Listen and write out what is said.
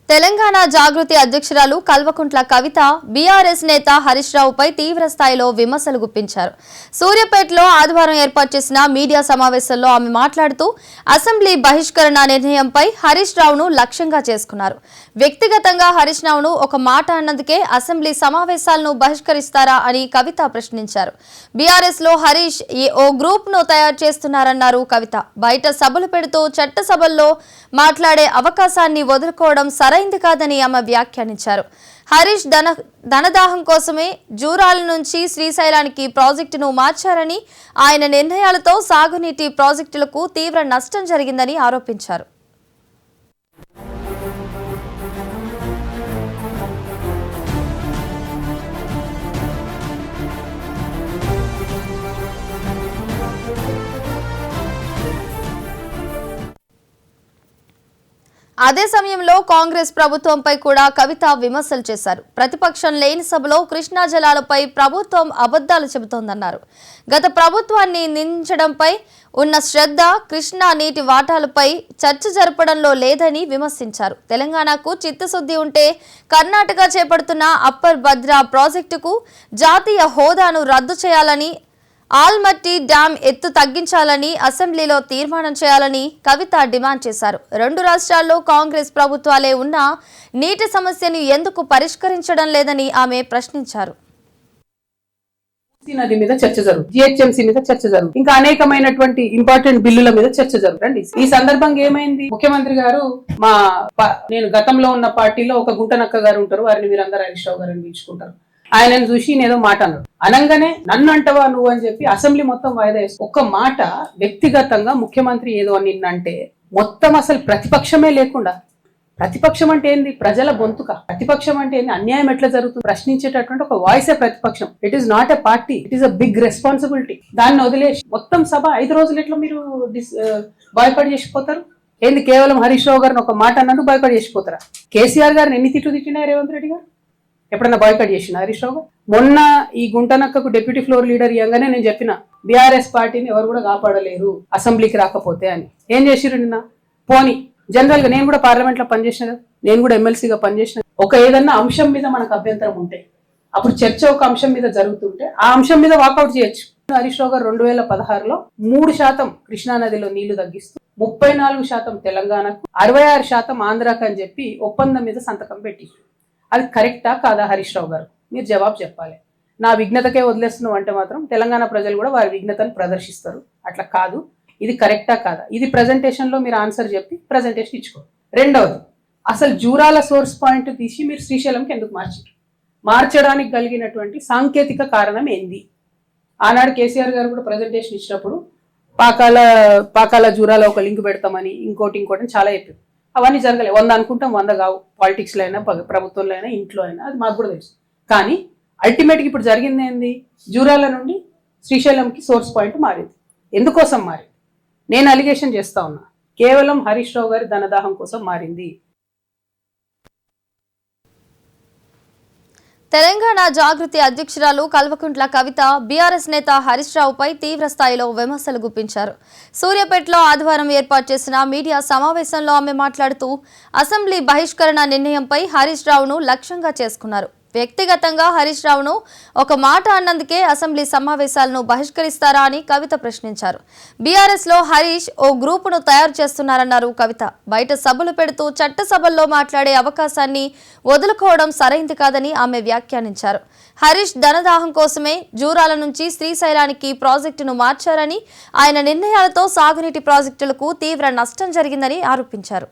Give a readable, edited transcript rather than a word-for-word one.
తెలంగాణ జాగృతి అధ్యక్షురాలు కల్వకుంట్ల కవిత బీఆర్ఎస్ నేత హరీష్ రావుపై తీవ్ర స్థాయిలో విమర్శలు గుప్పించారు. సూర్యాపేటలో ఆదివారం ఏర్పాటు చేసిన మీడియా సమావేశంలో ఆమె మాట్లాడుతూ అసెంబ్లీ బహిష్కరణ నిర్ణయంపై హరీష్ రావును లక్ష్యంగా చేసుకున్నారు. వ్యక్తిగతంగా హరీష్ రావును ఒక మాట అన్నందుకే అసెంబ్లీ సమావేశాలను బహిష్కరిస్తారా అని కవిత ప్రశ్నించారు. బీఆర్ఎస్ లో హరీష్ ఓ గ్రూప్ ను తయారు చేస్తున్నారన్నారు కవిత. బయట సభలు పెడుతూ చట్టసభల్లో మాట్లాడే అవకాశాన్ని వదులుకోవడం సరైంది కాదని ఆమె వ్యాఖ్యానించారు. హరీష్ ధనదాహం కోసమే జూరాల నుంచి శ్రీశైలానికి ప్రాజెక్టును మార్చారని, ఆయన నిర్ణయాలతో సాగునీటి ప్రాజెక్టులకు తీవ్ర నష్టం జరిగిందని ఆరోపించారు. అదే సమయంలో కాంగ్రెస్ ప్రభుత్వంపై కూడా కవిత విమర్శలు చేశారు. ప్రతిపక్షం లేని సభలో కృష్ణా జలాలపై ప్రభుత్వం అబద్ధాలు చెబుతోందన్నారు. గత ప్రభుత్వాన్ని నిందించడంపై ఉన్న శ్రద్ధ కృష్ణా నీటి వాటాలపై చర్చ జరపడంలో లేదని విమర్శించారు. తెలంగాణకు చిత్తశుద్ధి ఉంటే కర్ణాటక చేపడుతున్న అప్పర్ భద్రా ప్రాజెక్టుకు జాతీయ హోదాను రద్దు చేయాలని, ఆల్మట్టి డ్యాం ఎత్తు తగ్గించాలని అసెంబ్లీలో తీర్మానం చేయాలని కవిత డిమాండ్ చేశారు. రెండు రాష్ట్రాల్లో కాంగ్రెస్ ప్రభుత్వాలే ఉన్నా నీటి సమస్యను ఎందుకు పరిష్కరించడం లేదని ఆమె ప్రశ్నించారు. నది మీద చర్చ జరుగుతుంది, జిహెచ్ఎంసీ మీద చర్చ జరుగుతుంది, ఇంకా అనేకమైనటువంటి ఇంపార్టెంట్ బిల్లుల మీద చర్చ జరుగుతుంది. ఈ సందర్భంగా ఏమైంది, ముఖ్యమంత్రి గారు నేను గతంలో ఉన్న పార్టీలో ఒక గుంటనక్క గారు ఉంటారు, వారిని మీరందరూ హరీష్ రావు గారిని పిలుచుకుంటారు. ఆయనను చూసి నేనేదో మాట అన్నాడు, అనగానే నన్ను అంటవా నువ్వు అని చెప్పి అసెంబ్లీ మొత్తం వాయిదా వేసి ఒక్క మాట వ్యక్తిగతంగా ముఖ్యమంత్రి ఏదో అని నిన్నంటే మొత్తం అసలు ప్రతిపక్షమే లేకుండా, ప్రతిపక్షం అంటే ఏంది, ప్రజల గొంతుక. ప్రతిపక్షం అంటే ఏంది, అన్యాయం ఎట్లా జరుగుతుంది ప్రశ్నించేటటువంటి ఒక వాయిసే ప్రతిపక్షం. It is not a party, it is a big responsibility. దాన్ని వదిలేసి మొత్తం సభ 5 రోజులు ఎట్లా మీరు బాయ్కాట్ చేసిపోతారు? ఏంది, కేవలం హరీష్ రావు గారిని ఒక మాట అన్నట్టు బాయ్కాట్ చేసిపోతారా? కేసీఆర్ గారిని ఎన్ని తిట్లు తిట్టినా రేవంత్ రెడ్డి గారు ఎప్పుడన్నా బాయ్కాట్ చేసిన హరీష్ రావు గారు? మొన్న ఈ గుంటనక్కకు డిప్యూటీ ఫ్లోర్ లీడర్ ఇవ్వగానే నేను చెప్పిన బీఆర్ఎస్ పార్టీని ఎవరు కూడా కాపాడలేరు అసెంబ్లీకి రాకపోతే అని. ఏం చేసిరు నిన్న? పోనీ జనరల్ గా నేను కూడా పార్లమెంట్ లో పనిచేసిన, నేను కూడా ఎమ్మెల్సీగా పనిచేసిన. ఒక ఏదన్నా అంశం మీద మనకు అభ్యంతరం ఉంటే, అప్పుడు చర్చ ఒక అంశం మీద జరుగుతుంటే ఆ అంశం మీద వాకౌట్ చేయొచ్చు. హరీష్ రావు గారు 2016లో 3% కృష్ణానదిలో నీళ్లు తగ్గిస్తూ 34% తెలంగాణకు 66% ఆంధ్రాకు అని చెప్పి ఒప్పందం మీద సంతకం పెట్టి, అది కరెక్టా కాదా హరీష్ రావు గారు? మీరు జవాబు చెప్పాలి. నా విఘ్నతకే వదిలేస్తున్నావు అంటే మాత్రం తెలంగాణ ప్రజలు కూడా వారి విఘ్నతను ప్రదర్శిస్తారు. అట్లా కాదు, ఇది కరెక్టా కాదా, ఇది ప్రజెంటేషన్లో మీరు ఆన్సర్ చెప్పి ప్రజెంటేషన్ ఇచ్చుకోండి. రెండవది, అసలు జూరాల సోర్స్ పాయింట్ తీసి మీరు శ్రీశైలంకి ఎందుకు మార్చడానికి కలిగినటువంటి సాంకేతిక కారణం ఏంది? ఆనాడు కేసీఆర్ గారు కూడా ప్రజెంటేషన్ ఇచ్చినప్పుడు పాకాల జూరాల ఒక లింక్ పెడతామని ఇంకోటి చాలా చెప్పారు. అవన్నీ జరగలే. 100 అనుకుంటాం, 100 కావు. పాలిటిక్స్లో అయినా ప్రభుత్వంలో అయినా ఇంట్లో అయినా, అది మాకు కూడా తెలుసు. కానీ అల్టిమేట్గా ఇప్పుడు జరిగింది ఏంది, జూరాల నుండి శ్రీశైలంకి సోర్స్ పాయింట్ మారింది. ఎందుకోసం మారింది? నేను అలిగేషన్ చేస్తా ఉన్నా, కేవలం హరీష్ రావు గారి ధనదాహం కోసం మారింది. తెలంగాణ జాగృతి అధ్యక్షురాలు కల్వకుంట్ల కవిత బీఆర్ఎస్ నేత హరీష్ రావుపై తీవ్ర స్థాయిలో విమర్శలు గుప్పించారు. సూర్యాపేటలో ఆదివారం ఏర్పాటు చేసిన మీడియా సమావేశంలో ఆమె మాట్లాడుతూ అసెంబ్లీ బహిష్కరణ నిర్ణయంపై హరీష్ రావును లక్ష్యంగా చేసుకున్నారు. వ్యక్తిగతంగా హరీష్ రావును ఒక మాట అన్నందుకే అసెంబ్లీ సమావేశాలను బహిష్కరిస్తారా అని కవిత ప్రశ్నించారు. బీఆర్ఎస్ లో హరీష్ ఓ గ్రూపును తయారు చేస్తున్నారన్నారు కవిత. బయట సభలు పెడుతూ చట్టసభల్లో మాట్లాడే అవకాశాన్ని వదులుకోవడం సరైంది కాదని ఆమె వ్యాఖ్యానించారు. హరీష్ ధనదాహం కోసమే జూరాల నుంచి శ్రీశైలానికి ప్రాజెక్టును మార్చారని, ఆయన నిర్ణయాలతో సాగునీటి ప్రాజెక్టులకు తీవ్ర నష్టం జరిగిందని ఆరోపించారు.